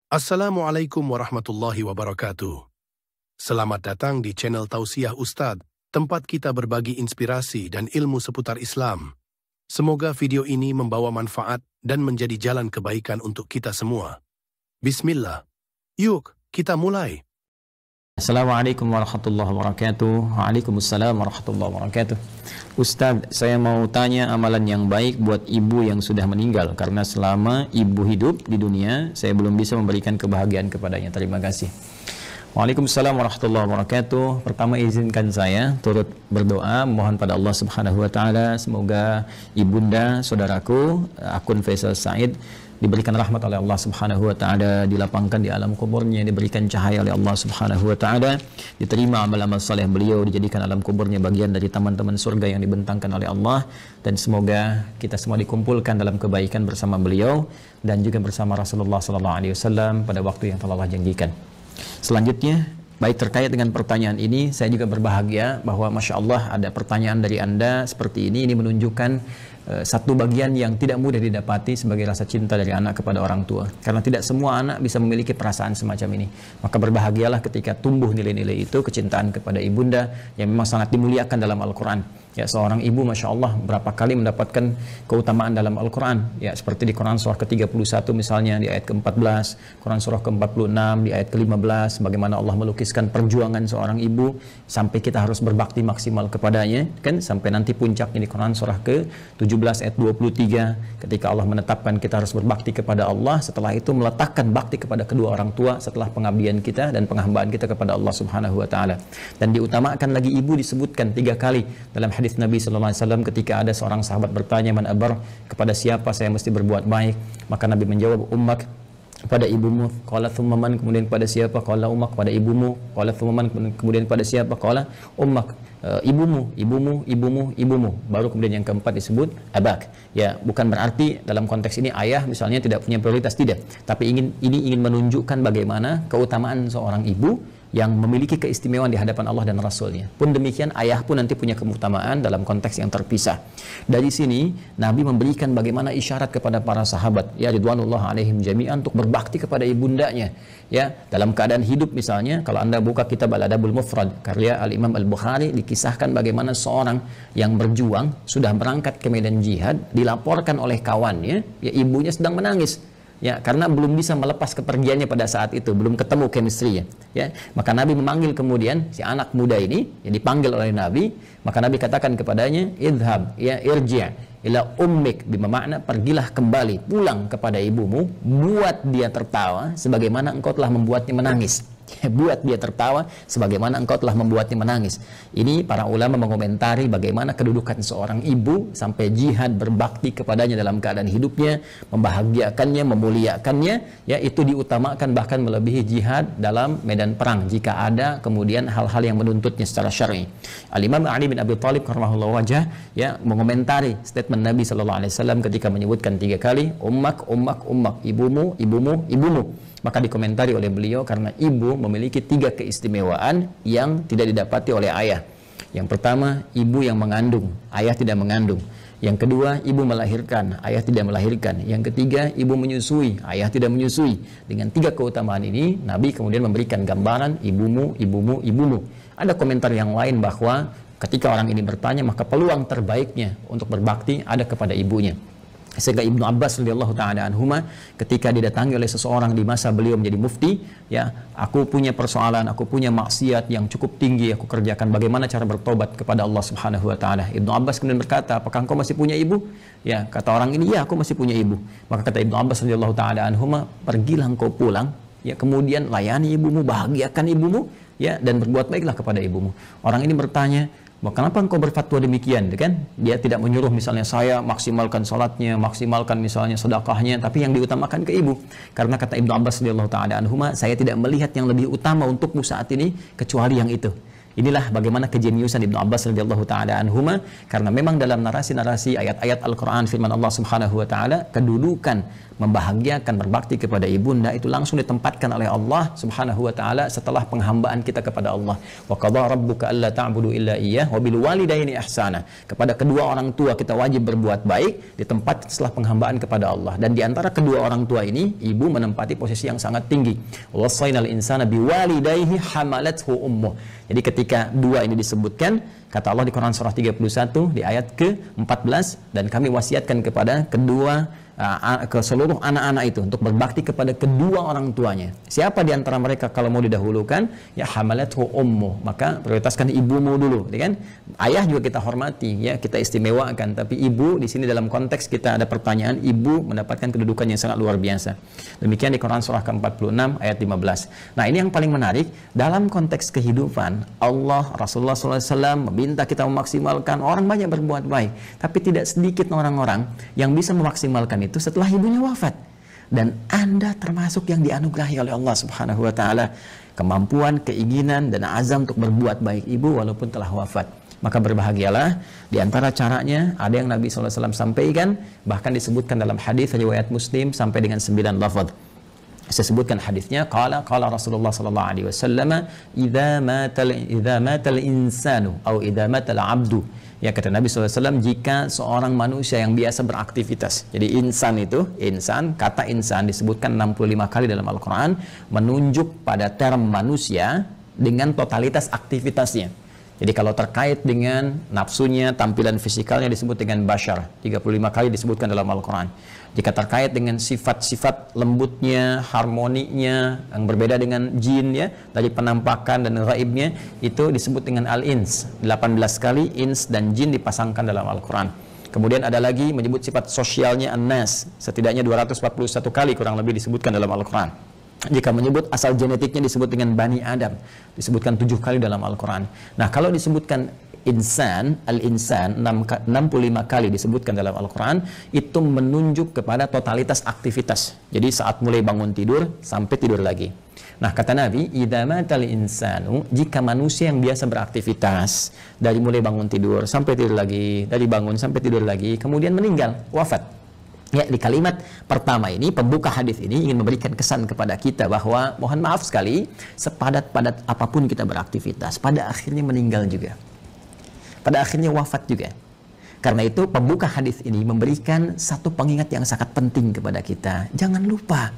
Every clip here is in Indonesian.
Assalamualaikum warahmatullahi wabarakatuh. Selamat datang di channel Tausiah Ustadz, tempat kita berbagi inspirasi dan ilmu seputar Islam. Semoga video ini membawa manfaat dan menjadi jalan kebaikan untuk kita semua. Bismillah. Yuk, kita mulai. Assalamualaikum warahmatullahi wabarakatuh. Waalaikumsalam warahmatullahi wabarakatuh. Ustadz, saya mau tanya amalan yang baik buat ibu yang sudah meninggal, karena selama ibu hidup di dunia saya belum bisa memberikan kebahagiaan kepadanya. Terima kasih. Waalaikumsalam warahmatullahi wabarakatuh. Pertama, izinkan saya turut berdoa mohon pada Allah Subhanahu wa taala semoga ibunda saudaraku akun Faisal Said diberikan rahmat oleh Allah Subhanahu wa taala, dilapangkan di alam kuburnya, diberikan cahaya oleh Allah Subhanahu wa taala, diterima amal-amal saleh beliau, dijadikan alam kuburnya bagian dari taman-taman surga yang dibentangkan oleh Allah, dan semoga kita semua dikumpulkan dalam kebaikan bersama beliau dan juga bersama Rasulullah sallallahu alaihi wasallam pada waktu yang telah Allah janjikan. Selanjutnya, baik terkait dengan pertanyaan ini, saya juga berbahagia bahwa Masya Allah ada pertanyaan dari Anda seperti ini menunjukkan satu bagian yang tidak mudah didapati sebagai rasa cinta dari anak kepada orang tua, karena tidak semua anak bisa memiliki perasaan semacam ini. Maka berbahagialah ketika tumbuh nilai-nilai itu, kecintaan kepada ibunda yang memang sangat dimuliakan dalam Al-Quran. Ya, seorang ibu Masya Allah berapa kali mendapatkan keutamaan dalam Al-Quran, ya, seperti di Quran surah ke-31 misalnya di ayat ke-14, Quran surah ke-46 di ayat ke-15, bagaimana Allah melukiskan perjuangan seorang ibu sampai kita harus berbakti maksimal kepadanya, kan, sampai nanti puncaknya di Quran surah ke-17 ayat 23 ketika Allah menetapkan kita harus berbakti kepada Allah, setelah itu meletakkan bakti kepada kedua orang tua setelah pengabdian kita dan penghambaan kita kepada Allah Subhanahu wa taala. Dan diutamakan lagi ibu disebutkan 3 kali dalam hadis Nabi sallallahu alaihi wasallam ketika ada seorang sahabat bertanya, man abar, kepada siapa saya mesti berbuat baik? Maka Nabi menjawab, ummak, kepada ibumu. Qala thumma man, kemudian kepada siapa? Qala ummak, kepada ibumu. Qala thumma man, kemudian kepada siapa? Qala ummak, ibumu, ibumu, ibumu, ibumu. Baru kemudian yang keempat disebut abak. Ya, bukan berarti dalam konteks ini ayah misalnya tidak punya prioritas, tidak. Tapi ini ingin menunjukkan bagaimana keutamaan seorang ibu yang memiliki keistimewaan di hadapan Allah dan Rasulnya. Pun demikian ayah pun nanti punya keutamaan dalam konteks yang terpisah. Dari sini Nabi memberikan bagaimana isyarat kepada para sahabat, ya ridwanullah alaihim jami'an, untuk berbakti kepada ibundanya. Ya, dalam keadaan hidup misalnya, kalau Anda buka kitab Al-Adabul Mufrad karya Al-Imam Al-Bukhari, dikisahkan bagaimana seorang yang berjuang sudah berangkat ke medan jihad, dilaporkan oleh kawannya, ya ibunya sedang menangis. Ya, karena belum bisa melepas kepergiannya pada saat itu, belum ketemu chemistry-nya. Ya, maka Nabi memanggil kemudian si anak muda ini, yang dipanggil oleh Nabi, maka Nabi katakan kepadanya, idhab, ya irji' ila ummik, bermakna pergilah kembali, pulang kepada ibumu, buat dia tertawa sebagaimana engkau telah membuatnya menangis. Buat dia tertawa sebagaimana engkau telah membuatnya menangis. Ini para ulama mengomentari bagaimana kedudukan seorang ibu sampai jihad berbakti kepadanya dalam keadaan hidupnya, membahagiakannya, memuliakannya, ya itu diutamakan bahkan melebihi jihad dalam medan perang jika ada kemudian hal-hal yang menuntutnya secara syar'i. Al-Imam Ali bin Abi Thalib karramahullahu wajhah, ya, mengomentari statement Nabi sallallahu alaihi wasallam ketika menyebutkan 3 kali ummak, ummak, ummak, ibumu, ibumu, ibumu. Maka dikomentari oleh beliau karena ibu memiliki 3 keistimewaan yang tidak didapati oleh ayah. Yang pertama, ibu yang mengandung, ayah tidak mengandung. Yang kedua, ibu melahirkan, ayah tidak melahirkan. Yang ketiga, ibu menyusui, ayah tidak menyusui. Dengan 3 keutamaan ini, Nabi kemudian memberikan gambaran ibumu, ibumu, ibumu. Ada komentar yang lain bahwa ketika orang ini bertanya, maka peluang terbaiknya untuk berbakti ada kepada ibunya. Sehingga Ibnu Abbas radhiyallahu taala anhuma ketika didatangi oleh seseorang di masa beliau menjadi mufti, ya, aku punya persoalan, aku punya maksiat yang cukup tinggi aku kerjakan, bagaimana cara bertobat kepada Allah Subhanahu wa taala? Ibnu Abbas kemudian berkata, apakah engkau masih punya ibu? Ya, kata orang ini, ya aku masih punya ibu. Maka kata Ibnu Abbas radhiyallahu taala anhuma, pergilah engkau pulang, ya, kemudian layani ibumu, bahagiakan ibumu, ya, dan berbuat baiklah kepada ibumu. Orang ini bertanya, kenapa engkau berfatwa demikian, kan? Dia tidak menyuruh misalnya saya maksimalkan salatnya, maksimalkan misalnya sedekahnya, tapi yang diutamakan ke ibu. Karena kata Ibnu Abbas radhiyallahu taala anhuma, saya tidak melihat yang lebih utama untukmu saat ini kecuali yang itu. Inilah bagaimana kejeniusan Ibnu Abbas radhiyallahu taala anhuma, karena memang dalam narasi-narasi ayat-ayat Al-Qur'an firman Allah Subhanahu wa taala, kedudukan membahagiakan berbakti kepada ibunda itu langsung ditempatkan oleh Allah Subhanahu wa taala setelah penghambaan kita kepada Allah. Wa qadha rabbuka alla ta'budu illa iyyah wa bil walidaini ihsana. Kepada kedua orang tua kita wajib berbuat baik, ditempatkan setelah penghambaan kepada Allah. Dan di antara kedua orang tua ini, ibu menempati posisi yang sangat tinggi. Wasainal insana biwalidayhi hamalathu ummuh. Jadi ketika dua ini disebutkan, kata Allah di Quran surah 31 di ayat ke-14, dan kami wasiatkan kepada ke seluruh anak-anak itu untuk berbakti kepada kedua orang tuanya. Siapa di antara mereka kalau mau didahulukan? Ya hamalathu ummu, maka prioritaskan ibumu dulu, ya kan? Ayah juga kita hormati, ya, kita istimewakan, tapi ibu di sini dalam konteks kita ada pertanyaan, ibu mendapatkan kedudukan yang sangat luar biasa. Demikian di Quran surah ke-46 ayat 15. Nah, ini yang paling menarik dalam konteks kehidupan. Allah, Rasulullah SAW meminta kita memaksimalkan, orang banyak berbuat baik, tapi tidak sedikit orang-orang yang bisa memaksimalkan itu setelah ibunya wafat. Dan Anda termasuk yang dianugerahi oleh Allah Subhanahu wa taala kemampuan, keinginan dan azam untuk berbuat baik ibu walaupun telah wafat. Maka berbahagialah. Di antara caranya ada yang Nabi SAW sampaikan, bahkan disebutkan dalam hadis riwayat Muslim sampai dengan 9 lafaz. Saya sebutkan hadisnya, qala Rasulullah sallallahu alaihi wasallam, idza matal insanu atau idza matal abdu. Ya, kata Nabi SAW, jika seorang manusia yang biasa beraktivitas. Jadi insan itu, kata insan disebutkan 65 kali dalam Al-Quran, menunjuk pada term manusia dengan totalitas aktivitasnya. Jadi kalau terkait dengan nafsunya, tampilan fisikalnya disebut dengan bashar, 35 kali disebutkan dalam Al-Quran. Jika terkait dengan sifat-sifat lembutnya, harmoninya, yang berbeda dengan jin, ya, dari penampakan dan gaibnya, itu disebut dengan al-ins. 18 kali ins dan jin dipasangkan dalam Al-Quran. Kemudian ada lagi menyebut sifat sosialnya an-nas, setidaknya 241 kali kurang lebih disebutkan dalam Al-Quran. Jika menyebut asal genetiknya disebut dengan Bani Adam, disebutkan 7 kali dalam Al-Quran. Nah, kalau disebutkan insan, al-insan 65 kali disebutkan dalam Al-Quran, itu menunjuk kepada totalitas aktivitas. Jadi saat mulai bangun tidur sampai tidur lagi. Nah, kata Nabi, idza matal insanu, jika manusia yang biasa beraktivitas dari mulai bangun tidur sampai tidur lagi, dari bangun sampai tidur lagi, kemudian meninggal, wafat. Ya, di kalimat pertama ini, pembuka hadis ini ingin memberikan kesan kepada kita bahwa mohon maaf sekali, sepadat-padat apapun kita beraktivitas, pada akhirnya meninggal juga. Pada akhirnya wafat juga. Karena itu pembuka hadis ini memberikan satu pengingat yang sangat penting kepada kita. Jangan lupa,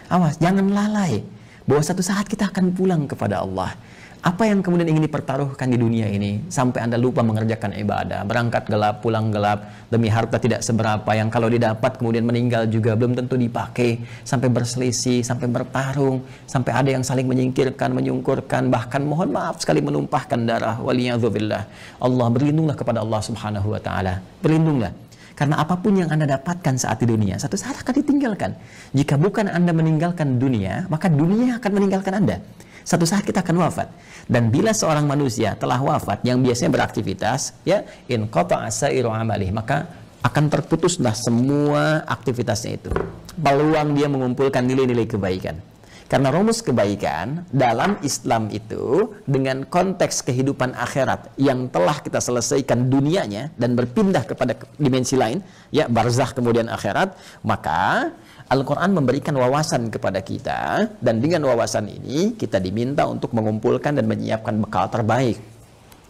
awas, jangan lalai bahwa satu saat kita akan pulang kepada Allah. Apa yang kemudian ingin dipertaruhkan di dunia ini sampai Anda lupa mengerjakan ibadah, berangkat gelap, pulang gelap, demi harta tidak seberapa yang kalau didapat kemudian meninggal juga belum tentu dipakai, sampai berselisih, sampai bertarung, sampai ada yang saling menyingkirkan, menyungkurkan, bahkan mohon maaf sekali menumpahkan darah. Waliyadzubillah. Allah, berlindunglah kepada Allah Subhanahu wa taala. Berlindunglah. Karena apapun yang Anda dapatkan saat di dunia, satu saat akan ditinggalkan. Jika bukan Anda meninggalkan dunia, maka dunia akan meninggalkan Anda. Satu saat kita akan wafat. Dan bila seorang manusia telah wafat yang biasanya beraktivitas, ya, in qata'a sa'iru amalih, maka akan terputuslah semua aktivitasnya itu. Peluang dia mengumpulkan nilai-nilai kebaikan. Karena rumus kebaikan dalam Islam itu dengan konteks kehidupan akhirat yang telah kita selesaikan dunianya dan berpindah kepada dimensi lain, ya, barzakh kemudian akhirat, maka Al-Quran memberikan wawasan kepada kita, dan dengan wawasan ini kita diminta untuk mengumpulkan dan menyiapkan bekal terbaik.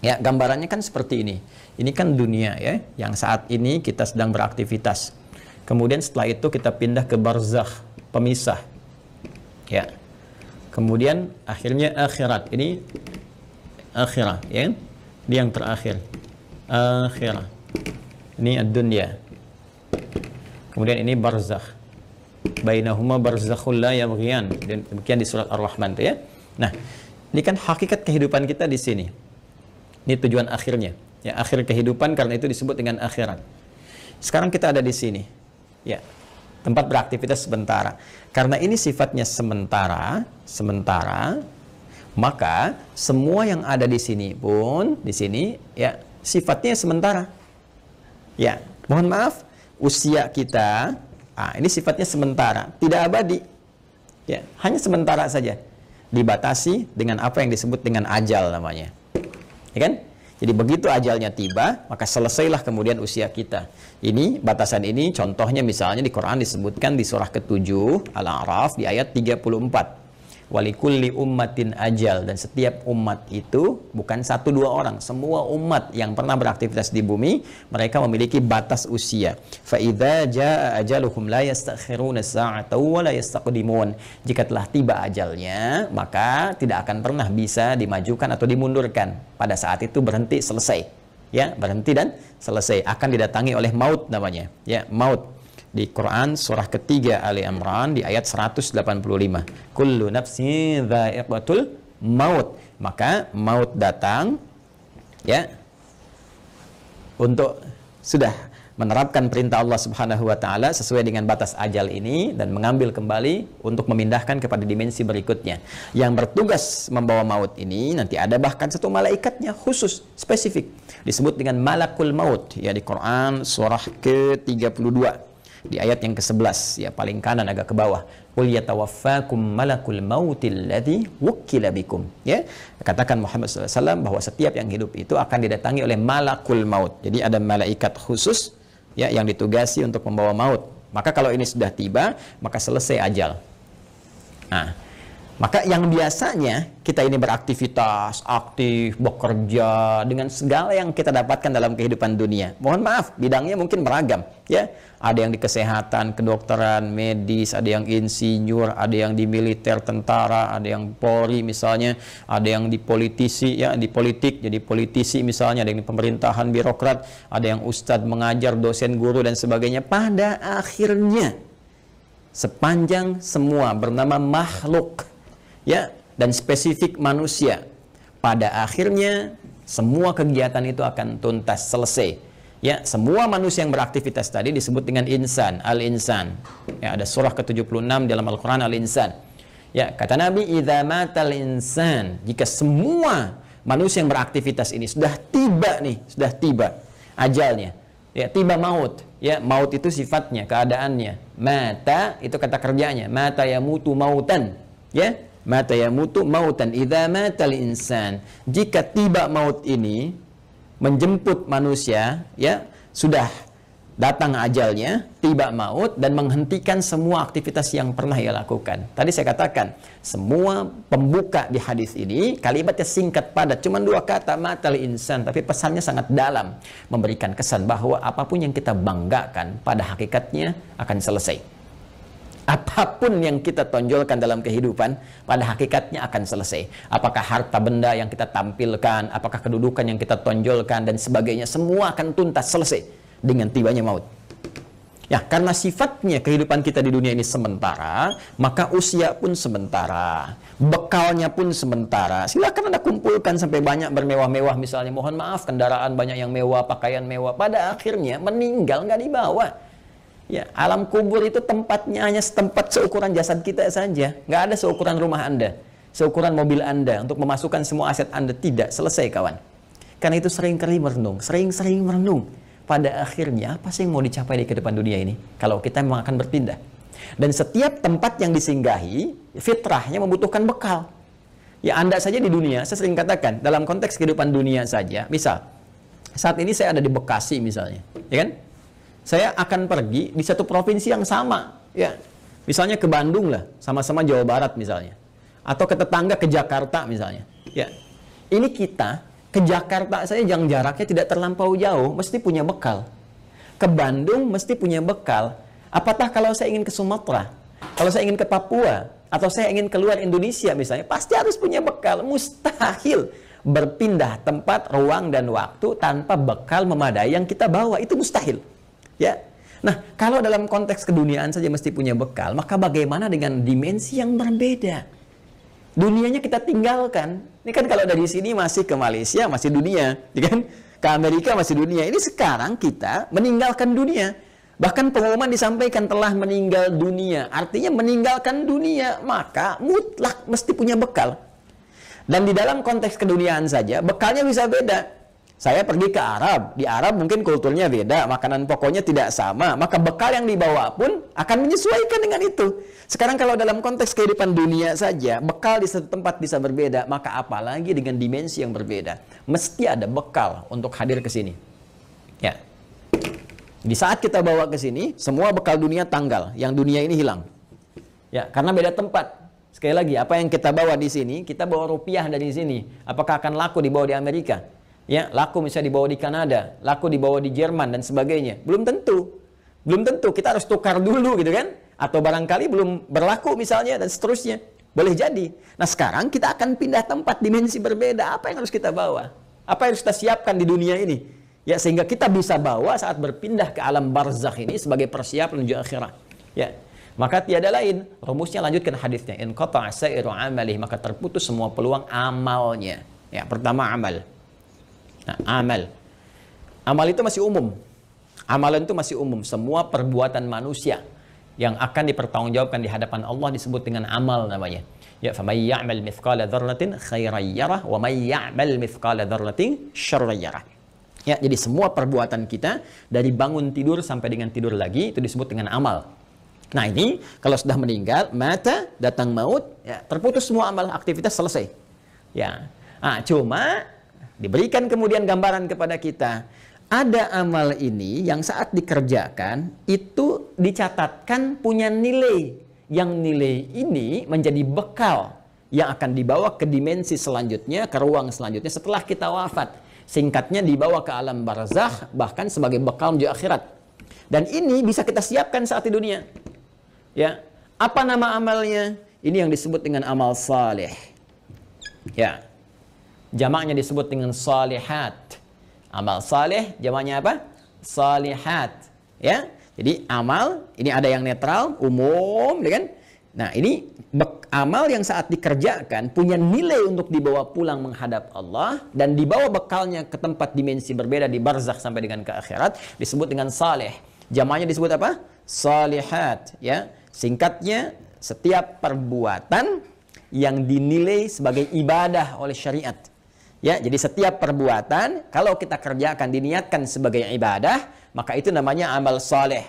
Ya, gambarannya kan seperti ini. Ini kan dunia, ya, yang saat ini kita sedang beraktivitas. Kemudian setelah itu kita pindah ke barzakh, pemisah. Ya. Kemudian akhirnya akhirat. Ini akhirat, ya. Ini yang terakhir. Akhirat. Ini ad-dunya. Kemudian ini barzakh. Bainahuma barzakhul la yabghiyan. Demikian di surat Ar-Rahman, ya. Nah, ini kan hakikat kehidupan kita di sini. Ini tujuan akhirnya. Ya, akhir kehidupan, karena itu disebut dengan akhirat. Sekarang kita ada di sini. Ya. Tempat beraktivitas sementara. Karena ini sifatnya sementara, maka semua yang ada di sini pun di sini, ya, sifatnya sementara. Ya, mohon maaf, usia kita, ini sifatnya sementara, tidak abadi. Ya, hanya sementara saja. Dibatasi dengan apa yang disebut dengan ajal namanya. ya kan? Jadi begitu ajalnya tiba, maka selesailah kemudian usia kita. Ini batasan ini contohnya misalnya di Quran disebutkan di surah ke-7 Al-A'raf di ayat 34. Walikulli ummatin ajal, dan setiap umat itu bukan 1-2 orang, semua umat yang pernah beraktivitas di bumi mereka memiliki batas usia. Fa idza jaa ajaluhum la yastakhiruna sa'atan wa la yastaqdimun. Jika telah tiba ajalnya, maka tidak akan pernah bisa dimajukan atau dimundurkan. Pada saat itu berhenti, selesai. Ya, berhenti dan selesai. Akan didatangi oleh maut namanya. Ya, maut. Di Quran surah ketiga Ali Imran di ayat 185. Kullu nafsin dha'iqatul maut. Maka maut datang ya untuk sudah menerapkan perintah Allah Subhanahu wa taala sesuai dengan batas ajal ini dan mengambil kembali untuk memindahkan kepada dimensi berikutnya. Yang bertugas membawa maut ini nanti ada bahkan satu malaikatnya khusus spesifik disebut dengan malakul maut ya di Quran surah ke-32. Di ayat yang ke-11 ya paling kanan agak ke bawah, qul yatawaffakum malakul mautil ladzi wukkila bikum, ya katakan Muhammad SAW bahwa setiap yang hidup itu akan didatangi oleh malakul maut. Jadi ada malaikat khusus ya yang ditugasi untuk membawa maut. Maka kalau ini sudah tiba maka selesai ajal. Nah, maka yang biasanya kita ini beraktivitas, aktif, bekerja dengan segala yang kita dapatkan dalam kehidupan dunia. Mohon maaf, bidangnya mungkin beragam, ya. Ada yang di kesehatan, kedokteran, medis, ada yang insinyur, ada yang di militer, tentara, ada yang Polri misalnya, ada yang di politisi, ya, di politik, jadi politisi misalnya, ada yang di pemerintahan, birokrat, ada yang ustadz mengajar, dosen, guru dan sebagainya. Pada akhirnya sepanjang semua bernama makhluk ya dan spesifik manusia, pada akhirnya semua kegiatan itu akan tuntas selesai. Ya, semua manusia yang beraktivitas tadi disebut dengan insan, al-insan. Ya, ada surah ke-76 dalam Al-Qur'an al-insan. Ya, kata Nabi, idza matal insan, jika semua manusia yang beraktivitas ini sudah tiba nih, sudah tiba ajalnya. Ya, tiba maut. Ya, maut itu sifatnya, keadaannya. Mata itu kata kerjanya, mata yamutu mautan. Ya, mata yamutu mautan. Idza matal insan, jika tiba maut ini menjemput manusia, ya sudah datang ajalnya, tiba maut dan menghentikan semua aktivitas yang pernah ia lakukan. Tadi saya katakan semua pembuka di hadis ini kalimatnya singkat padat, cuma 2 kata matal insan, tapi pesannya sangat dalam, memberikan kesan bahwa apapun yang kita banggakan pada hakikatnya akan selesai. Apapun yang kita tonjolkan dalam kehidupan pada hakikatnya akan selesai. Apakah harta benda yang kita tampilkan, apakah kedudukan yang kita tonjolkan dan sebagainya, semua akan tuntas selesai dengan tibanya maut. Ya, karena sifatnya kehidupan kita di dunia ini sementara, maka usia pun sementara, bekalnya pun sementara. Silakan Anda kumpulkan sampai banyak bermewah-mewah misalnya, mohon maaf kendaraan banyak yang mewah, pakaian mewah, pada akhirnya meninggal nggak dibawa. Ya, alam kubur itu tempatnya hanya setempat seukuran jasad kita saja. Nggak ada seukuran rumah Anda, seukuran mobil Anda untuk memasukkan semua aset Anda. Tidak selesai, kawan. Karena itu sering-kali merenung, sering-sering merenung. Pada akhirnya, apa sih yang mau dicapai di kehidupan dunia ini? Kalau kita memang akan berpindah. Dan setiap tempat yang disinggahi, fitrahnya membutuhkan bekal. Ya, Anda saja di dunia, saya sering katakan, dalam konteks kehidupan dunia saja, misal, saat ini saya ada di Bekasi misalnya, ya kan? Saya akan pergi di satu provinsi yang sama, ya. Misalnya ke Bandung lah, sama-sama Jawa Barat misalnya. Atau ke tetangga ke Jakarta misalnya. Ya. Ini kita ke Jakarta saja yang jaraknya tidak terlampau jauh, mesti punya bekal. Ke Bandung mesti punya bekal. Apatah kalau saya ingin ke Sumatera, kalau saya ingin ke Papua, atau saya ingin keluar Indonesia misalnya, pasti harus punya bekal. Mustahil berpindah tempat, ruang, dan waktu tanpa bekal memadai yang kita bawa. Itu mustahil. Ya, nah kalau dalam konteks keduniaan saja mesti punya bekal, maka bagaimana dengan dimensi yang berbeda? Dunianya kita tinggalkan. Ini kan kalau dari sini masih ke Malaysia masih dunia, ya kan? Ke Amerika masih dunia. Ini sekarang kita meninggalkan dunia. Bahkan pengumuman disampaikan telah meninggal dunia. Artinya meninggalkan dunia, maka mutlak mesti punya bekal. Dan di dalam konteks keduniaan saja bekalnya bisa beda. Saya pergi ke Arab. Di Arab mungkin kulturnya beda, makanan pokoknya tidak sama. Maka bekal yang dibawa pun akan menyesuaikan dengan itu. Sekarang kalau dalam konteks kehidupan dunia saja, bekal di satu tempat bisa berbeda, maka apalagi dengan dimensi yang berbeda. Mesti ada bekal untuk hadir ke sini. Ya. Di saat kita bawa ke sini, semua bekal dunia tanggal. Yang dunia ini hilang. Ya, karena beda tempat. Sekali lagi, apa yang kita bawa di sini, kita bawa rupiah dari sini. Apakah akan laku dibawa di Amerika? Ya, laku misalnya dibawa di Kanada, laku dibawa di Jerman dan sebagainya. Belum tentu. Belum tentu, kita harus tukar dulu gitu kan? Atau barangkali belum berlaku misalnya dan seterusnya. Boleh jadi. Nah, sekarang kita akan pindah tempat, dimensi berbeda. Apa yang harus kita bawa? Apa yang harus kita siapkan di dunia ini? Ya, sehingga kita bisa bawa saat berpindah ke alam barzakh ini sebagai persiapan menuju akhirat. Ya. Maka tiada lain, rumusnya lanjutkan hadisnya. In qata'a sa'iru amalih, maka terputus semua peluang amalnya. Ya, pertama amal. Nah, amal itu masih umum. Amalan itu masih umum. Semua perbuatan manusia yang akan dipertanggungjawabkan di hadapan Allah disebut dengan amal namanya. Ya, faman ya'mal mithqala dzarratin khairan yarah wa man ya'mal mithqala dzarratin syarran yarah. Ya, jadi semua perbuatan kita dari bangun tidur sampai dengan tidur lagi itu disebut dengan amal. Nah, ini kalau sudah meninggal, mata, datang maut, ya, terputus semua amal, aktivitas selesai. Ya. Ah, cuma diberikan kemudian gambaran kepada kita, ada amal ini yang saat dikerjakan itu dicatatkan punya nilai. Yang nilai ini menjadi bekal yang akan dibawa ke dimensi selanjutnya, ke ruang selanjutnya setelah kita wafat. Singkatnya dibawa ke alam barzakh, bahkan sebagai bekal menuju akhirat. Dan ini bisa kita siapkan saat di dunia. Ya, apa nama amalnya? Ini yang disebut dengan amal saleh. Ya. Jamaknya disebut dengan salihat. Amal saleh jamaknya apa? Salihat. Ya. Jadi amal ini ada yang netral, umum, kan? Nah, ini amal yang saat dikerjakan punya nilai untuk dibawa pulang menghadap Allah dan dibawa bekalnya ke tempat dimensi berbeda di barzakh sampai dengan ke akhirat disebut dengan saleh. Jamaknya disebut apa? Salihat, ya. Singkatnya, setiap perbuatan yang dinilai sebagai ibadah oleh syariat. Ya, jadi setiap perbuatan kalau kita kerjakan diniatkan sebagai ibadah, maka itu namanya amal saleh.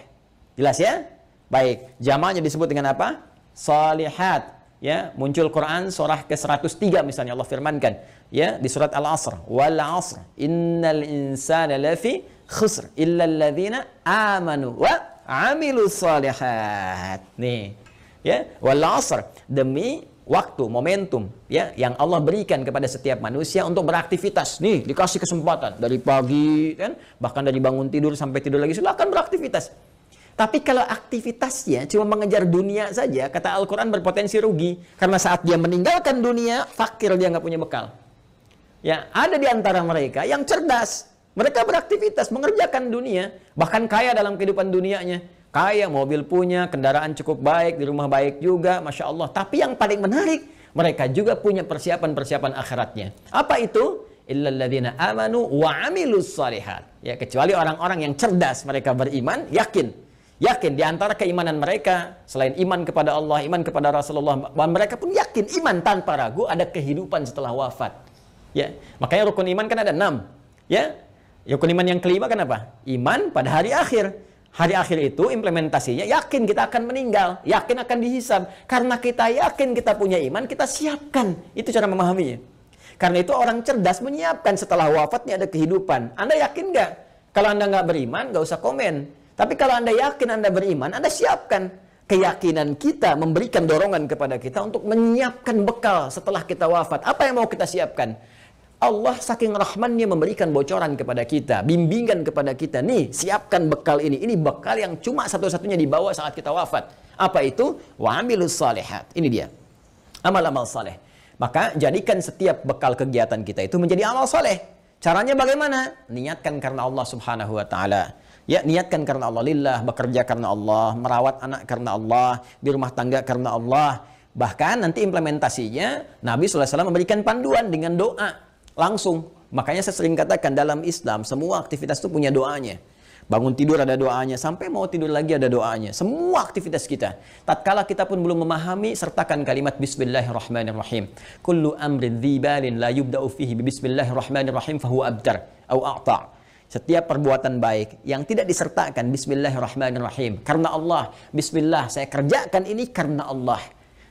Jelas ya? Baik, jamaknya disebut dengan apa? Salihat. Ya, muncul Quran surah ke-103 misalnya Allah firmankan, ya, di surat Al-Asr, wal 'asr innal insana lafi khusr illa alladzina amanu wa 'amilus shalihat. Nih, ya, wal 'asr, demi waktu, momentum, ya, yang Allah berikan kepada setiap manusia untuk beraktivitas. Nih, dikasih kesempatan dari pagi, kan, bahkan dari bangun tidur sampai tidur lagi, silakan beraktivitas. Tapi kalau aktivitasnya cuma mengejar dunia saja, kata Al-Quran berpotensi rugi. Karena saat dia meninggalkan dunia, fakir, dia nggak punya bekal. Ya, ada di antara mereka yang cerdas. Mereka beraktivitas, mengerjakan dunia, bahkan kaya dalam kehidupan dunianya. Kaya, mobil punya, kendaraan cukup baik, di rumah baik juga, Masya Allah. Tapi yang paling menarik, mereka juga punya persiapan-persiapan akhiratnya. Apa itu? Illalladzina amanu wa amilus shalihat. Ya, kecuali orang-orang yang cerdas, mereka beriman, yakin di antara keimanan mereka, selain iman kepada Allah, iman kepada Rasulullah, mereka pun yakin, iman tanpa ragu, ada kehidupan setelah wafat. Ya, makanya rukun iman kan ada 6. Ya, rukun iman yang kelima kan apa? Iman pada hari akhir. Hari akhir itu implementasinya yakin kita akan meninggal, yakin akan dihisab. Karena kita yakin kita punya iman, kita siapkan. Itu cara memahaminya. Karena itu orang cerdas menyiapkan setelah wafatnya ada kehidupan. Anda yakin nggak? Kalau Anda nggak beriman, nggak usah komen. Tapi kalau Anda yakin Anda beriman, Anda siapkan. Keyakinan kita memberikan dorongan kepada kita untuk menyiapkan bekal setelah kita wafat. Apa yang mau kita siapkan? Allah saking rahmannya memberikan bocoran kepada kita, bimbingan kepada kita. Nih, siapkan bekal ini. Ini bekal yang cuma satu-satunya dibawa saat kita wafat. Apa itu? Wa amilus shalihat. Ini dia. Amal-amal saleh. Maka jadikan setiap bekal kegiatan kita itu menjadi amal saleh. Caranya bagaimana? Niatkan karena Allah Subhanahu wa taala. Ya, niatkan karena Allah lillah, bekerja karena Allah, merawat anak karena Allah, di rumah tangga karena Allah. Bahkan nanti implementasinya Nabi SAW memberikan panduan dengan doa langsung. Makanya saya sering katakan dalam Islam semua aktivitas itu punya doanya. Bangun tidur ada doanya, sampai mau tidur lagi ada doanya. Semua aktivitas kita. Tatkala kita pun belum memahami, sertakan kalimat Bismillahirrahmanirrahim. Kullu amrin dzibalin la yubda'u fihi Bismillahirrahmanirrahim fahuwa abtar au a'ta'. Setiap perbuatan baik yang tidak disertakan Bismillahirrahmanirrahim, karena Allah, Bismillah, saya kerjakan ini karena Allah.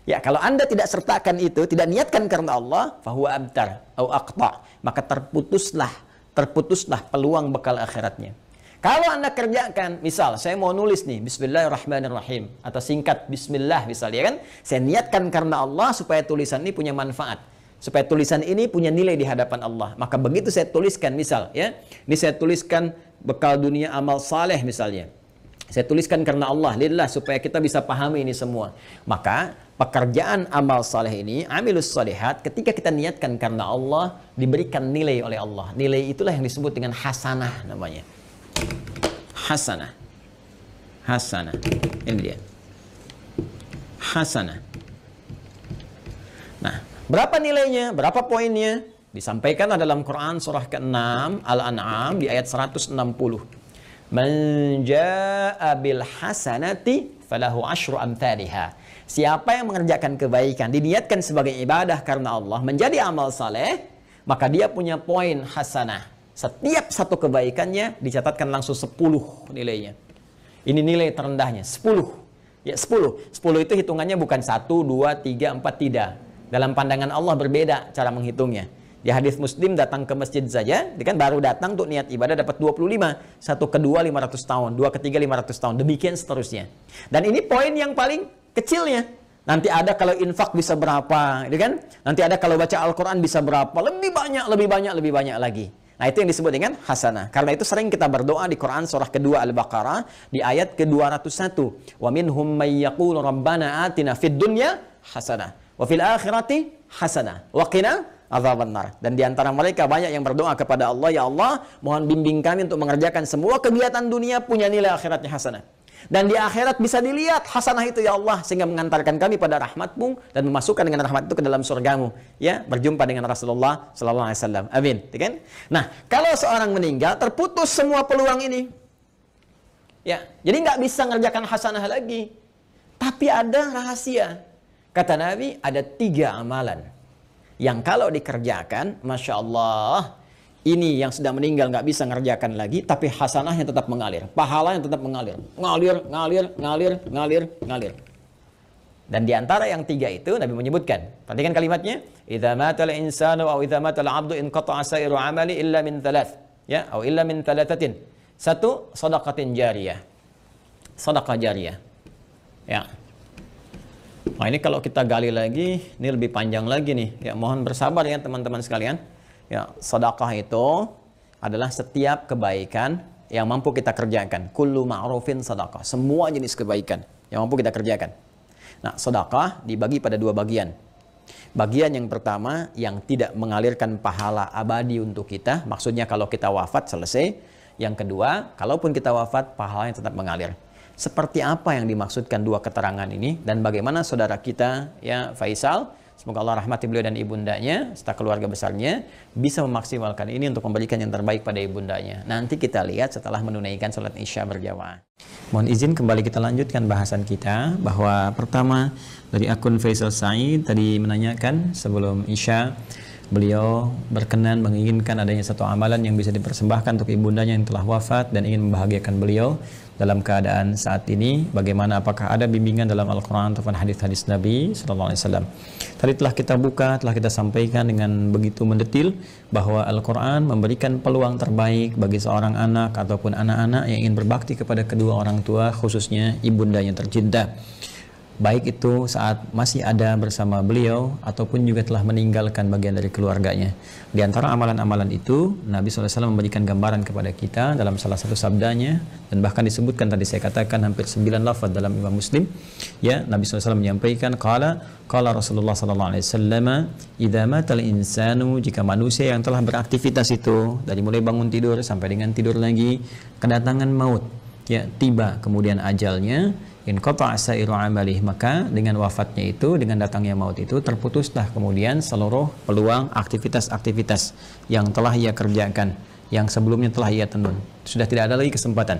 Ya, kalau Anda tidak sertakan itu, tidak niatkan karena Allah, fahuwa abtar au aqta', maka terputuslah peluang bekal akhiratnya. Kalau Anda kerjakan, misal saya mau nulis nih Bismillahirrahmanirrahim atau singkat Bismillah misalnya kan, saya niatkan karena Allah supaya tulisan ini punya manfaat, supaya tulisan ini punya nilai di hadapan Allah. Maka begitu saya tuliskan, misal ya, ini saya tuliskan bekal dunia amal saleh misalnya. Saya tuliskan karena Allah, lillah, supaya kita bisa pahami ini semua. Maka pekerjaan amal saleh ini, amilus salihat, ketika kita niatkan karena Allah, diberikan nilai oleh Allah. Nilai itulah yang disebut dengan hasanah namanya. Hasanah. Hasanah. Ini dia. Hasanah. Nah, berapa nilainya? Berapa poinnya? Disampaikan dalam Quran surah ke-6 Al-An'am di ayat 160. Man jaa'a bil hasanati falahu asyru amthaliha. Siapa yang mengerjakan kebaikan, diniatkan sebagai ibadah karena Allah, menjadi amal saleh, maka dia punya poin hasanah. Setiap satu kebaikannya dicatatkan langsung 10 nilainya. Ini nilai terendahnya, 10. Ya, 10. 10 itu hitungannya bukan 1, 2, 3, 4, tidak. Dalam pandangan Allah berbeda cara menghitungnya. Di hadis Muslim, datang ke masjid saja, dia kan baru datang untuk niat ibadah dapat 25. Satu kedua 500 tahun, dua ketiga 500 tahun, demikian seterusnya. Dan ini poin yang paling kecilnya. Nanti ada kalau infak bisa berapa, gitu kan? Nanti ada kalau baca Al-Quran bisa berapa, lebih banyak lagi. Nah, itu yang disebut dengan hasanah. Karena itu sering kita berdoa di Quran surah kedua Al-Baqarah di ayat ke-201. Wa minhum may yaqulu rabbana atina fid dunya hasanah wa fil akhirati hasanah wa qina adzabannar. Dan di antara mereka banyak yang berdoa kepada Allah, ya Allah, mohon bimbing kami untuk mengerjakan semua kegiatan dunia punya nilai akhiratnya hasanah. Dan di akhirat bisa dilihat hasanah itu, ya Allah, sehingga mengantarkan kami pada rahmat-Mu dan memasukkan dengan rahmat itu ke dalam surga-Mu, ya, berjumpa dengan Rasulullah sallallahu alaihi wasallam. Amin, kan? Nah, kalau seorang meninggal terputus semua peluang ini. Ya, jadi nggak bisa mengerjakan hasanah lagi. Tapi ada rahasia. Kata Nabi, ada 3 amalan yang kalau dikerjakan, Masya Allah, ini yang sudah meninggal nggak bisa ngerjakan lagi, tapi hasanahnya tetap mengalir, pahalanya tetap mengalir, ngalir. Dan di antara yang 3 itu Nabi menyebutkan, perhatikan kalimatnya, idza matal insanu aw idza matal 'abdu inqata'a sa'iru 'amali illa min 3, ya, atau illa min 3. 1, shadaqatin jariyah. Sedekah jariyah. Ya. Nah, ini kalau kita gali lagi, ini lebih panjang lagi nih. Ya, mohon bersabar ya teman-teman sekalian. Ya, sedekah itu adalah setiap kebaikan yang mampu kita kerjakan. Kullu ma'rufin sedekah. Semua jenis kebaikan yang mampu kita kerjakan. Nah, sedekah dibagi pada 2 bagian. Bagian yang pertama yang tidak mengalirkan pahala abadi untuk kita. Maksudnya kalau kita wafat selesai. Yang kedua, kalaupun kita wafat, pahalanya tetap mengalir. Seperti apa yang dimaksudkan 2 keterangan ini dan bagaimana saudara kita ya Faisal, semoga Allah rahmati beliau dan ibundanya serta keluarga besarnya bisa memaksimalkan ini untuk memberikan yang terbaik pada ibundanya. Nanti kita lihat setelah menunaikan salat Isya berjamaah. Mohon izin kembali kita lanjutkan bahasan kita, bahwa pertama dari akun Faisal Said tadi menanyakan sebelum Isya, beliau berkenan menginginkan adanya satu amalan yang bisa dipersembahkan untuk ibundanya yang telah wafat dan ingin membahagiakan beliau dalam keadaan saat ini. Bagaimana, apakah ada bimbingan dalam Al-Quran ataupun hadis-hadis Nabi SAW? Tadi telah kita buka, telah kita sampaikan dengan begitu mendetil bahwa Al-Quran memberikan peluang terbaik bagi seorang anak ataupun anak-anak yang ingin berbakti kepada kedua orang tua, khususnya ibundanya tercinta. Baik itu saat masih ada bersama beliau ataupun juga telah meninggalkan bagian dari keluarganya. Di antara amalan-amalan itu, Nabi SAW memberikan gambaran kepada kita dalam salah satu sabdanya, dan bahkan disebutkan tadi saya katakan hampir 9 lafaz dalam Imam Muslim. Ya, Nabi SAW menyampaikan, qala Rasulullah SAW, idza matal insanu, jika manusia yang telah beraktivitas itu dari mulai bangun tidur sampai dengan tidur lagi, kedatangan maut, ya, tiba kemudian ajalnya, in qata'a sa'iru amalih, maka dengan wafatnya itu, dengan datangnya maut itu, terputuslah kemudian seluruh peluang aktivitas-aktivitas yang telah ia kerjakan. yang sebelumnya telah ia tenun. Sudah tidak ada lagi kesempatan.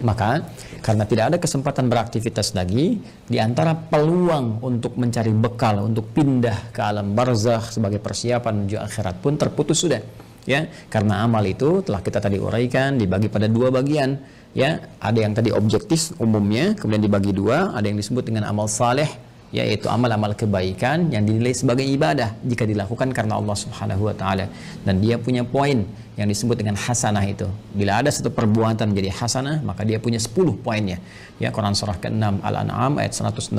Maka karena tidak ada kesempatan beraktivitas lagi, di antara peluang untuk mencari bekal untuk pindah ke alam barzakh sebagai persiapan menuju akhirat pun terputus sudah. Ya, karena amal itu telah kita tadi uraikan dibagi pada dua bagian. Ya, ada yang tadi objektif umumnya, kemudian dibagi dua, ada yang disebut dengan amal saleh, yaitu amal-amal kebaikan yang dinilai sebagai ibadah jika dilakukan karena Allah Subhanahu wa taala, dan dia punya poin yang disebut dengan hasanah itu. Bila ada satu perbuatan menjadi hasanah, maka dia punya 10 poinnya. Ya, Quran surah ke-6 Al-An'am ayat 160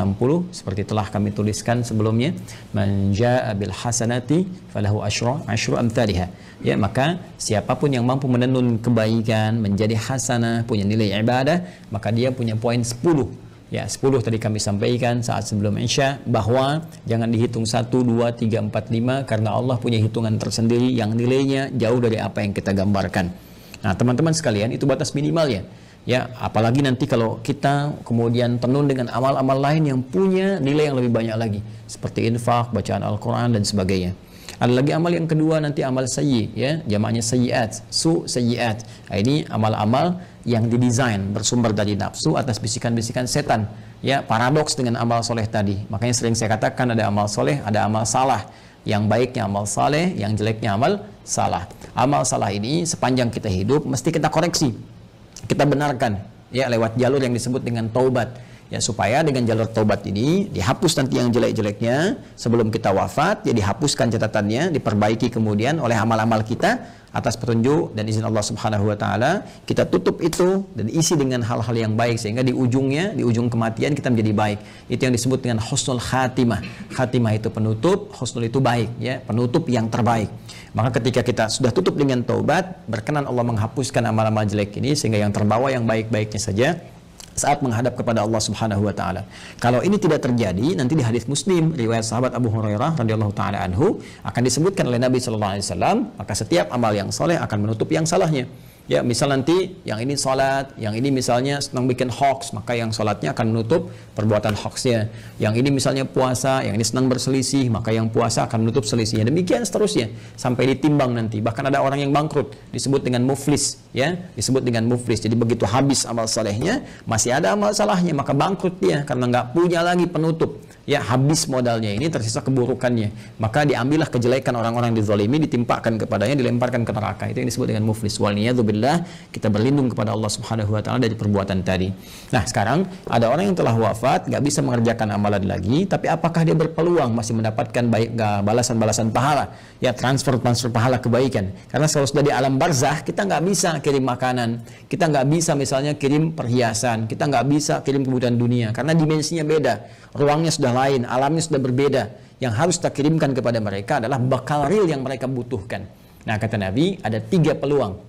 seperti telah kami tuliskan sebelumnya, man jaa bil hasanati falahu asyru amsalha. Ya, maka siapapun yang mampu menenun kebaikan menjadi hasanah, punya nilai ibadah, maka dia punya poin 10. Ya, 10 tadi kami sampaikan saat sebelum Isya, bahwa jangan dihitung 1, 2, 3, 4, 5 karena Allah punya hitungan tersendiri yang nilainya jauh dari apa yang kita gambarkan. Nah, teman-teman sekalian, itu batas minimalnya. Ya, apalagi nanti kalau kita kemudian tenun dengan amal-amal lain yang punya nilai yang lebih banyak lagi, seperti infak, bacaan Al-Quran dan sebagainya. Ada lagi amal yang kedua nanti amal sayyi, ya, jamaknya sayyiat, sayyiat. Nah, ini amal-amal yang didesain bersumber dari nafsu atas bisikan-bisikan setan. Ya, paradoks dengan amal soleh tadi. Makanya sering saya katakan ada amal soleh, ada amal salah. Yang baiknya amal saleh, yang jeleknya amal salah. Amal salah ini sepanjang kita hidup mesti kita koreksi, kita benarkan, ya, lewat jalur yang disebut dengan taubat. Ya, supaya dengan jalur taubat ini dihapus nanti yang jelek-jeleknya sebelum kita wafat, ya dihapuskan catatannya, diperbaiki kemudian oleh amal-amal kita atas petunjuk dan izin Allah Subhanahu wa taala. Kita tutup itu dan isi dengan hal-hal yang baik sehingga di ujungnya, di ujung kematian kita menjadi baik. Itu yang disebut dengan husnul khatimah. Khatimah itu penutup, husnul itu baik, ya, penutup yang terbaik. Maka ketika kita sudah tutup dengan taubat, berkenan Allah menghapuskan amal-amal jelek ini sehingga yang terbawa yang baik-baiknya saja saat menghadap kepada Allah Subhanahu wa taala. Kalau ini tidak terjadi, nanti di hadis Muslim riwayat sahabat Abu Hurairah radhiyallahu taala anhu akan disebutkan oleh Nabi sallallahu alaihi wasallam, maka setiap amal yang saleh akan menutup yang salahnya. Ya, misal nanti yang ini salat, yang ini misalnya senang bikin hoax, maka yang salatnya akan menutup perbuatan hoaxnya. Yang ini misalnya puasa, yang ini senang berselisih, maka yang puasa akan menutup selisihnya. Demikian seterusnya sampai ditimbang nanti. Bahkan ada orang yang bangkrut disebut dengan muflis, ya, disebut dengan muflis. Jadi begitu habis amal salehnya, masih ada amal salahnya, maka bangkrut dia karena nggak punya lagi penutup. Ya, habis modalnya ini, tersisa keburukannya. Maka diambillah kejelekan orang-orang dizalimi, ditimpakan kepadanya, dilemparkan ke neraka. Itu yang disebut dengan muflis. Waliyadzubillah, kita berlindung kepada Allah Subhanahu wa taala dari perbuatan tadi. Nah, sekarang ada orang yang telah wafat, nggak bisa mengerjakan amalan lagi, tapi apakah dia berpeluang masih mendapatkan baik balasan-balasan pahala? Ya, transfer pahala kebaikan. Karena kalau sudah di alam barzakh, kita nggak bisa kirim makanan, kita nggak bisa misalnya kirim perhiasan, kita nggak bisa kirim kebutuhan dunia, karena dimensinya beda, ruangnya sudah lain, alamnya sudah berbeda. Yang harus kita kirimkan kepada mereka adalah bekal real yang mereka butuhkan. Nah, kata Nabi, ada 3 peluang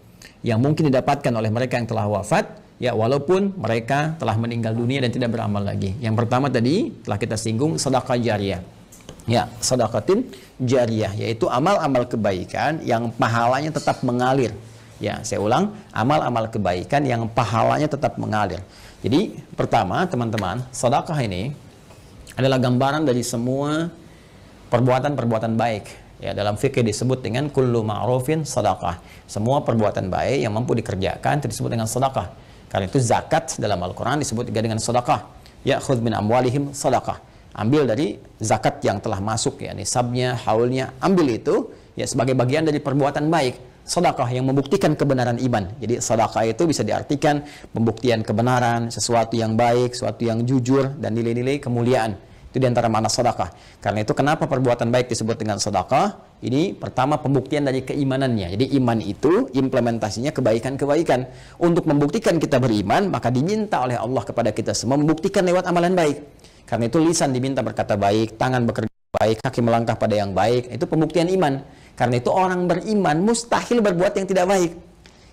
yang mungkin didapatkan oleh mereka yang telah wafat, ya, walaupun mereka telah meninggal dunia dan tidak beramal lagi. Yang pertama tadi telah kita singgung, sedekah jariyah. Ya, sedekatin jariyah, yaitu amal-amal kebaikan yang pahalanya tetap mengalir. Ya, saya ulang, amal-amal kebaikan yang pahalanya tetap mengalir. Jadi, pertama, teman-teman, sedekah ini adalah gambaran dari semua perbuatan-perbuatan baik. Ya, dalam fikih disebut dengan kullu ma'rufin sedekah. Semua perbuatan baik yang mampu dikerjakan itu disebut dengan sedekah. Karena itu zakat dalam Al-Quran disebut juga dengan sedekah. Ya, khudz min amwalihim sedekah. Ambil dari zakat yang telah masuk, ya, nisabnya, haulnya, ambil itu, ya, sebagai bagian dari perbuatan baik. Sedekah yang membuktikan kebenaran iman. Jadi sedekah itu bisa diartikan pembuktian kebenaran, sesuatu yang baik, sesuatu yang jujur, dan nilai-nilai kemuliaan. Itu diantara makna sedekah. Karena itu kenapa perbuatan baik disebut dengan sedekah? Ini pertama pembuktian dari keimanannya. Jadi iman itu implementasinya kebaikan-kebaikan. Untuk membuktikan kita beriman, maka diminta oleh Allah kepada kita semua membuktikan lewat amalan baik. Karena itu lisan diminta berkata baik, tangan bekerja baik, kaki melangkah pada yang baik. Itu pembuktian iman. Karena itu orang beriman mustahil berbuat yang tidak baik.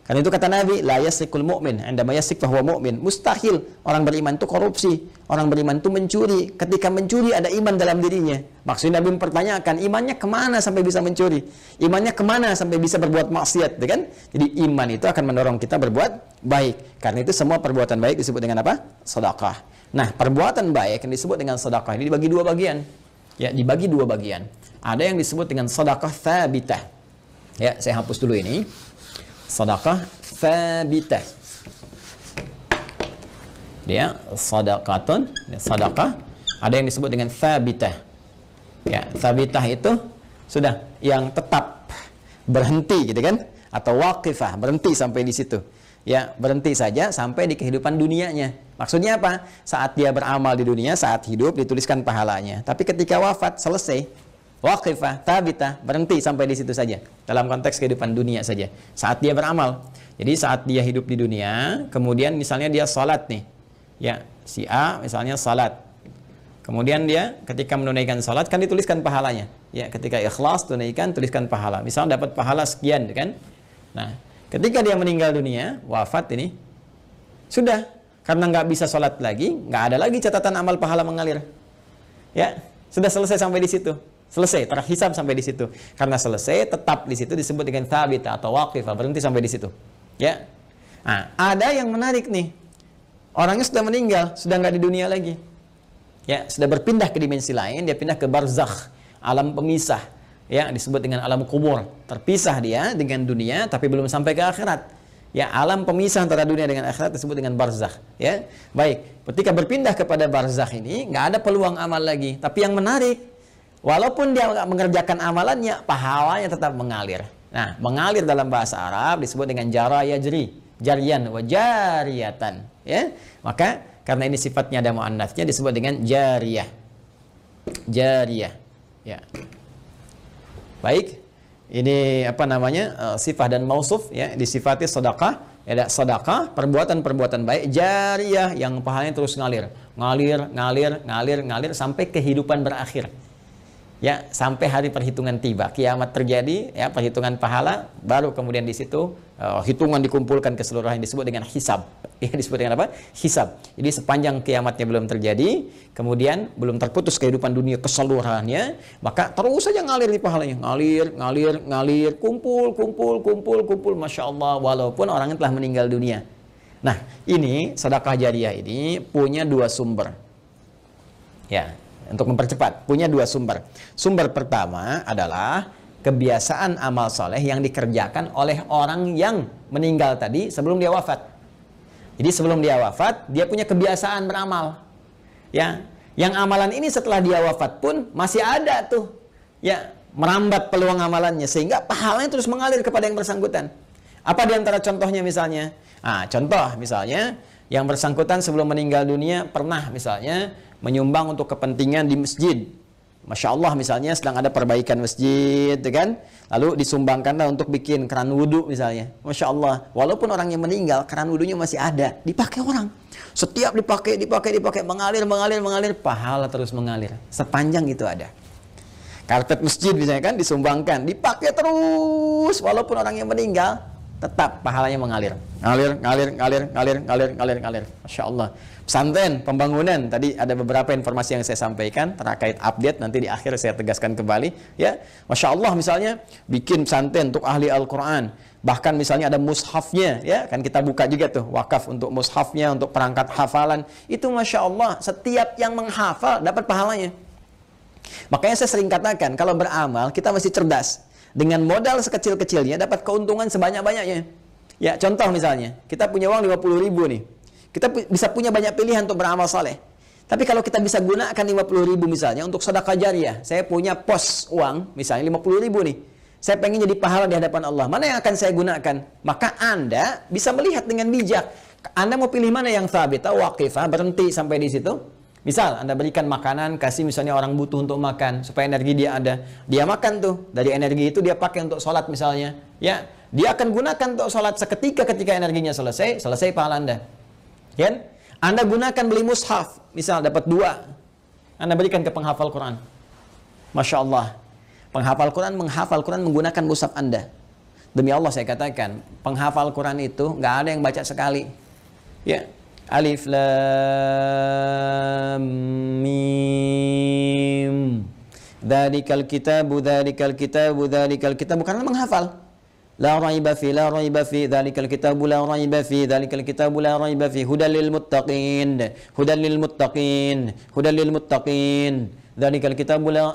Karena itu kata Nabi, la yasrikul mu'min, indama yasrik fahuwa mu'min. Mustahil orang beriman itu korupsi, orang beriman itu mencuri. Ketika mencuri ada iman dalam dirinya. Maksudnya Nabi mempertanyakan, imannya kemana sampai bisa mencuri? Imannya kemana sampai bisa berbuat maksiat, kan? Jadi iman itu akan mendorong kita berbuat baik. Karena itu semua perbuatan baik disebut dengan apa? Sedekah. Nah, perbuatan baik yang disebut dengan sedekah ini dibagi 2 bagian. Ya, dibagi 2 bagian. Ada yang disebut dengan sedekah tsabitah. Ya, saya hapus dulu ini. Sedekah thabitah. Dia sedekatun, sedekah ada yang disebut dengan thabitah. Ya, thabitah itu sudah yang tetap, berhenti gitu kan, atau waqifah, berhenti sampai di situ. Ya, berhenti saja sampai di kehidupan dunianya. Maksudnya apa? Saat dia beramal di dunia, saat hidup dituliskan pahalanya. Tapi ketika wafat selesai, waqifah, thabitah, berhenti sampai di situ saja. Dalam konteks kehidupan dunia saja. Saat dia beramal. Jadi saat dia hidup di dunia, kemudian misalnya dia salat nih. Ya, si A misalnya salat. Kemudian dia ketika menunaikan salat kan dituliskan pahalanya. Ya, ketika ikhlas tunaikan, tuliskan pahala. Misal dapat pahala sekian kan. Nah, ketika dia meninggal dunia, wafat ini, sudah. Karena nggak bisa salat lagi, nggak ada lagi catatan amal pahala mengalir. Ya, sudah selesai sampai di situ. Selesai, terhisab sampai di situ. Karena selesai, tetap di situ disebut dengan thabitah atau waqifah, berhenti sampai di situ. Ya. Nah, ada yang menarik nih. Orangnya sudah meninggal, sudah nggak di dunia lagi. Ya, sudah berpindah ke dimensi lain, dia pindah ke barzakh, alam pemisah. Ya, disebut dengan alam kubur. Terpisah dia dengan dunia tapi belum sampai ke akhirat. Ya, alam pemisah antara dunia dengan akhirat disebut dengan barzakh. Ya. Baik, ketika berpindah kepada barzakh ini nggak ada peluang amal lagi. Tapi yang menarik, walaupun dia nggak mengerjakan amalannya, pahalanya tetap mengalir. Nah, mengalir dalam bahasa Arab disebut dengan jara yajri, jarian wa jariyatan. Ya, maka karena ini sifatnya ada muannats-nya disebut dengan jariyah. Jariyah. Ya. Baik. Ini apa namanya? Sifat dan mausuf ya, disifati sedekah. Ada sedekah, perbuatan-perbuatan baik jariyah yang pahalanya terus ngalir. Ngalir sampai kehidupan berakhir. Ya, sampai hari perhitungan tiba, kiamat terjadi, ya, perhitungan pahala, baru kemudian di situ hitungan dikumpulkan keseluruhan, disebut dengan hisab. Ya, disebut dengan apa? Hisab. Jadi sepanjang kiamatnya belum terjadi, kemudian belum terputus kehidupan dunia keseluruhannya, maka terus saja ngalir di pahalanya, ngalir, kumpul, masya Allah, walaupun orangnya telah meninggal dunia. Nah, ini sedekah jariyah ini punya dua sumber. Ya. Untuk mempercepat, punya dua sumber. Sumber pertama adalah kebiasaan amal soleh yang dikerjakan oleh orang yang meninggal tadi sebelum dia wafat. Jadi sebelum dia wafat, dia punya kebiasaan beramal. Ya, yang amalan ini setelah dia wafat pun masih ada tuh. Ya, merambat peluang amalannya sehingga pahalanya terus mengalir kepada yang bersangkutan. Apa di antara contohnya misalnya? Contoh misalnya yang bersangkutan sebelum meninggal dunia pernah misalnya menyumbang untuk kepentingan di masjid. Masya Allah misalnya sedang ada perbaikan masjid, kan? Lalu disumbangkanlah untuk bikin keran wudhu misalnya. Masya Allah, walaupun orang yang meninggal, keran wudhunya masih ada, dipakai orang. Setiap dipakai, mengalir, pahala terus mengalir. Sepanjang itu ada. Karpet masjid misalnya kan disumbangkan, dipakai terus, walaupun orang yang meninggal, tetap pahalanya mengalir. Ngalir. Masya Allah. Pesantren, pembangunan, tadi ada beberapa informasi yang saya sampaikan terkait update, nanti di akhir saya tegaskan kembali. Ya, Masya Allah misalnya bikin pesantren untuk ahli Al-Quran, bahkan misalnya ada mushafnya, ya kan kita buka juga tuh wakaf untuk mushafnya, untuk perangkat hafalan, itu Masya Allah setiap yang menghafal dapat pahalanya. Makanya saya sering katakan kalau beramal kita mesti cerdas, dengan modal sekecil-kecilnya dapat keuntungan sebanyak-banyaknya. Ya, contoh misalnya kita punya uang 50.000 nih. Kita bisa punya banyak pilihan untuk beramal saleh. Tapi kalau kita bisa gunakan 50.000 misalnya untuk sedekah jariyah. Saya punya pos uang misalnya 50.000 nih. Saya pengen jadi pahala di hadapan Allah. Mana yang akan saya gunakan? Maka Anda bisa melihat dengan bijak. Anda mau pilih mana yang thabitah, waqifah, berhenti sampai di situ. Misal Anda berikan makanan, kasih misalnya orang butuh untuk makan supaya energi dia ada. Dia makan tuh. Dari energi itu dia pakai untuk sholat misalnya. Ya, dia akan gunakan untuk sholat seketika ketika energinya selesai pahala Anda. Kan? Anda gunakan beli mushaf, misal dapat 2, Anda berikan ke penghafal Quran. Masya Allah, penghafal Quran menghafal Quran menggunakan mushaf Anda. Demi Allah saya katakan, penghafal Quran itu nggak ada yang baca sekali. Ya, alif lam mim, dzalikal kitabu, bukan menghafal. La raiba fi, dzalikal kitabu la raiba fi, hudal lil muttaqin, dzalikal kitabu la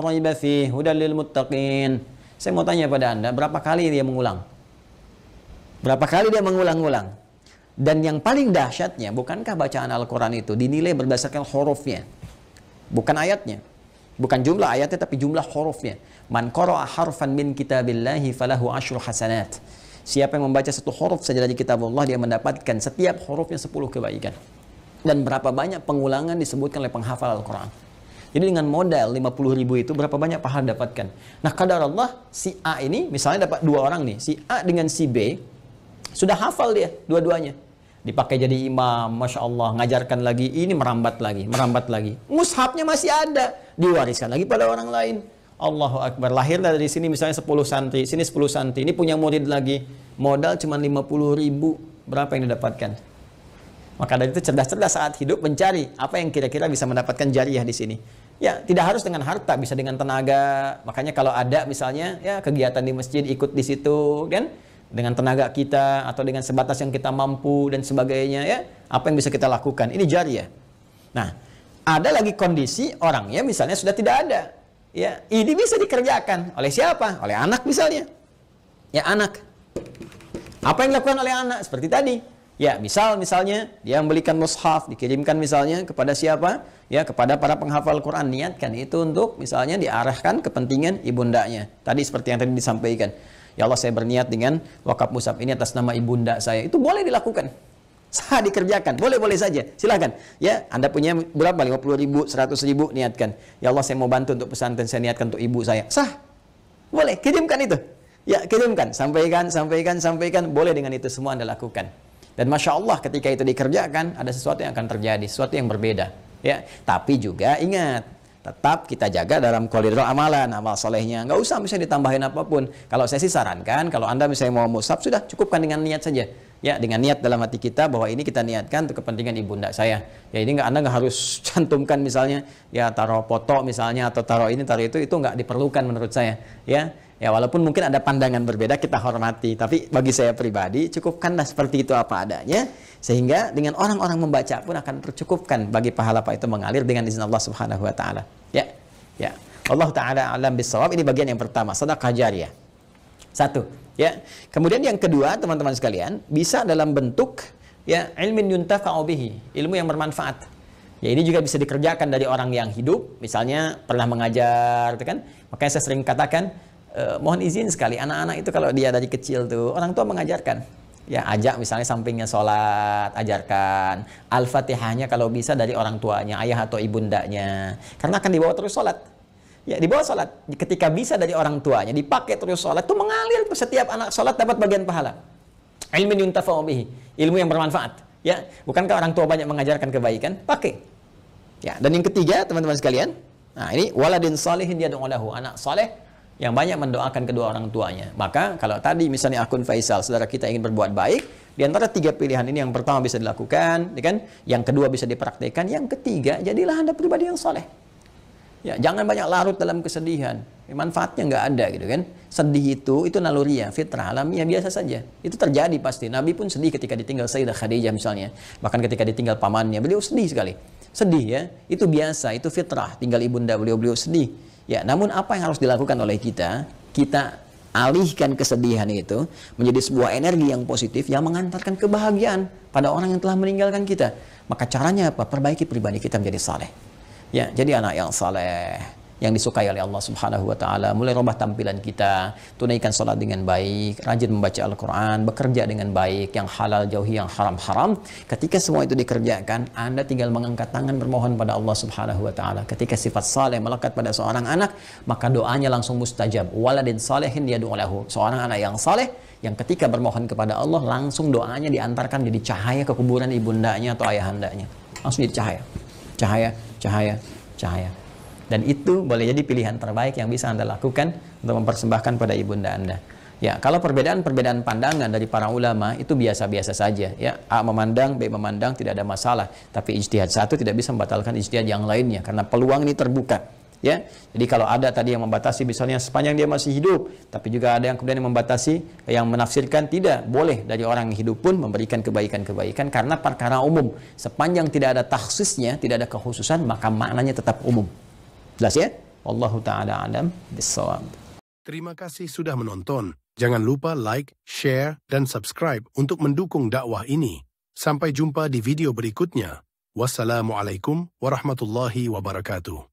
raiba fi, hudal lil muttaqin. Saya mau tanya pada Anda, berapa kali dia mengulang? Berapa kali dia mengulang-ulang. Dan yang paling dahsyatnya, bukankah bacaan Al-Quran itu dinilai berdasarkan hurufnya, bukan ayatnya. Bukan jumlah ayatnya, tapi jumlah hurufnya. Man qara'a harfan min kitabillahi falahu asyru hasanat. Siapa yang membaca satu huruf saja dari kitab Allah, dia mendapatkan setiap hurufnya 10 kebaikan. Dan berapa banyak pengulangan disebutkan oleh penghafal Al-Quran. Jadi dengan modal 50.000 itu berapa banyak pahala dapatkan. Nah, kadar Allah, si A ini misalnya dapat 2 orang nih. Si A dengan si B sudah hafal dia dua-duanya. Dipakai jadi imam, Masya Allah, ngajarkan lagi, ini merambat lagi. Mushafnya masih ada, diwariskan lagi pada orang lain. Allahu Akbar, lahir dari sini misalnya 10 santri, sini 10 santri, ini punya murid lagi. Modal cuma 50.000, berapa yang didapatkan? Maka dari itu cerdas-cerdas saat hidup mencari apa yang kira-kira bisa mendapatkan jariah di sini. Ya, tidak harus dengan harta, bisa dengan tenaga. Makanya kalau ada misalnya ya kegiatan di masjid, ikut di situ kan, dengan tenaga kita atau dengan sebatas yang kita mampu dan sebagainya ya, apa yang bisa kita lakukan? Ini jariah. Nah, ada lagi kondisi orangnya misalnya sudah tidak ada. Ya, ini bisa dikerjakan oleh siapa? Oleh anak misalnya. Ya, anak. Apa yang dilakukan oleh anak? Seperti tadi. Ya, misalnya dia membelikan mushaf, dikirimkan misalnya kepada siapa? Ya, kepada para penghafal Quran. Niatkan itu untuk misalnya diarahkan kepentingan ibundanya. Tadi seperti yang tadi disampaikan. Ya Allah, saya berniat dengan wakaf mushaf ini atas nama ibunda saya. Itu boleh dilakukan. Sah dikerjakan. Boleh-boleh saja. Silakan. Ya, Anda punya berapa? 50.000, 100.000, niatkan. Ya Allah, saya mau bantu untuk pesantren, saya niatkan untuk ibu saya. Sah. Boleh, kirimkan itu. Ya, kirimkan. Sampaikan. Boleh dengan itu semua Anda lakukan. Dan Masya Allah ketika itu dikerjakan, ada sesuatu yang akan terjadi, sesuatu yang berbeda. Ya, tapi juga ingat, tetap kita jaga dalam koridor amalan, amal solehnya. Nggak usah misalnya ditambahin apapun. Kalau saya sih sarankan, kalau Anda misalnya mau mushaf, sudah cukupkan dengan niat saja. Ya, dengan niat dalam hati kita bahwa ini kita niatkan untuk kepentingan ibunda saya. Ya, ini Anda nggak harus cantumkan misalnya, ya taruh foto misalnya, atau taruh ini, taruh itu nggak diperlukan menurut saya. Ya, walaupun mungkin ada pandangan berbeda, kita hormati. Tapi bagi saya pribadi, cukupkanlah seperti itu apa adanya. Sehingga dengan orang-orang membaca pun akan tercukupkan bagi pahala itu mengalir dengan izin Allah Subhanahu wa Ta'ala. Ya. Allah Ta'ala alam bisawab. Ini bagian yang pertama, sedekah jariyah. Satu. Ya. Kemudian yang kedua, teman-teman sekalian, bisa dalam bentuk ya ilmin yuntafa'u bihi, ilmu yang bermanfaat. Ya, ini juga bisa dikerjakan dari orang yang hidup, misalnya pernah mengajar, gitu kan? Makanya saya sering katakan, mohon izin sekali, anak-anak itu kalau dia dari kecil tuh, orang tua mengajarkan. Ya, ajak misalnya sampingnya sholat, ajarkan. Al-Fatihahnya kalau bisa dari orang tuanya, ayah atau ibundanya. Karena akan dibawa terus sholat. Ya, dibawa sholat. Ketika bisa dari orang tuanya, dipakai terus sholat, itu mengalir. Setiap anak sholat dapat bagian pahala. Ilmin yuntafa'u bihi, ilmu yang bermanfaat. Ya, bukankah orang tua banyak mengajarkan kebaikan? Pakai. Ya, dan yang ketiga, teman-teman sekalian, nah ini waladin salihin yad'u lahu, anak saleh yang banyak mendoakan kedua orang tuanya. Maka kalau tadi misalnya akun Faisal, saudara kita ingin berbuat baik, di antara 3 pilihan ini yang pertama bisa dilakukan, ya kan? Yang kedua bisa dipraktikkan, yang ketiga jadilah Anda pribadi yang saleh. Ya, jangan banyak larut dalam kesedihan. Manfaatnya nggak ada gitu kan. Sedih itu naluriah, fitrah, alamiah biasa saja. Itu terjadi pasti. Nabi pun sedih ketika ditinggal Sayyidah Khadijah misalnya. Bahkan ketika ditinggal pamannya, beliau sedih sekali. Sedih ya, itu biasa, itu fitrah. Tinggal ibunda beliau sedih. Ya, namun apa yang harus dilakukan oleh kita? Kita alihkan kesedihan itu menjadi sebuah energi yang positif yang mengantarkan kebahagiaan pada orang yang telah meninggalkan kita. Maka caranya apa? Perbaiki pribadi kita menjadi saleh. Ya, jadi anak yang saleh, yang disukai oleh Allah Subhanahu wa Ta'ala. Mulai rubah tampilan kita, tunaikan sholat dengan baik, rajin membaca Al-Quran, bekerja dengan baik, yang halal jauhi yang haram-haram. Ketika semua itu dikerjakan, Anda tinggal mengangkat tangan bermohon pada Allah Subhanahu wa Ta'ala. Ketika sifat saleh melekat pada seorang anak, maka doanya langsung mustajab. Waladin salehin yad'u lahu, seorang anak yang saleh yang ketika bermohon kepada Allah, langsung doanya diantarkan jadi cahaya ke kuburan ibundanya atau ayahandanya. Langsung jadi cahaya. Dan itu boleh jadi pilihan terbaik yang bisa Anda lakukan untuk mempersembahkan pada ibunda Anda. Ya, kalau perbedaan pandangan dari para ulama itu biasa-biasa saja. Ya, A memandang, B memandang, tidak ada masalah. Tapi ijtihad satu tidak bisa membatalkan ijtihad yang lainnya karena peluang ini terbuka. Ya, jadi kalau ada tadi yang membatasi misalnya sepanjang dia masih hidup, tapi juga ada yang kemudian yang membatasi, yang menafsirkan tidak boleh dari orang yang hidup pun memberikan kebaikan-kebaikan karena perkara umum. Sepanjang tidak ada takhsisnya, tidak ada kekhususan, maka maknanya tetap umum. Jelas ya? Wallahu ta'ala alam bissawab. Terima kasih sudah menonton. Jangan lupa like, share, dan subscribe untuk mendukung dakwah ini. Sampai jumpa di video berikutnya. Wassalamualaikum warahmatullahi wabarakatuh.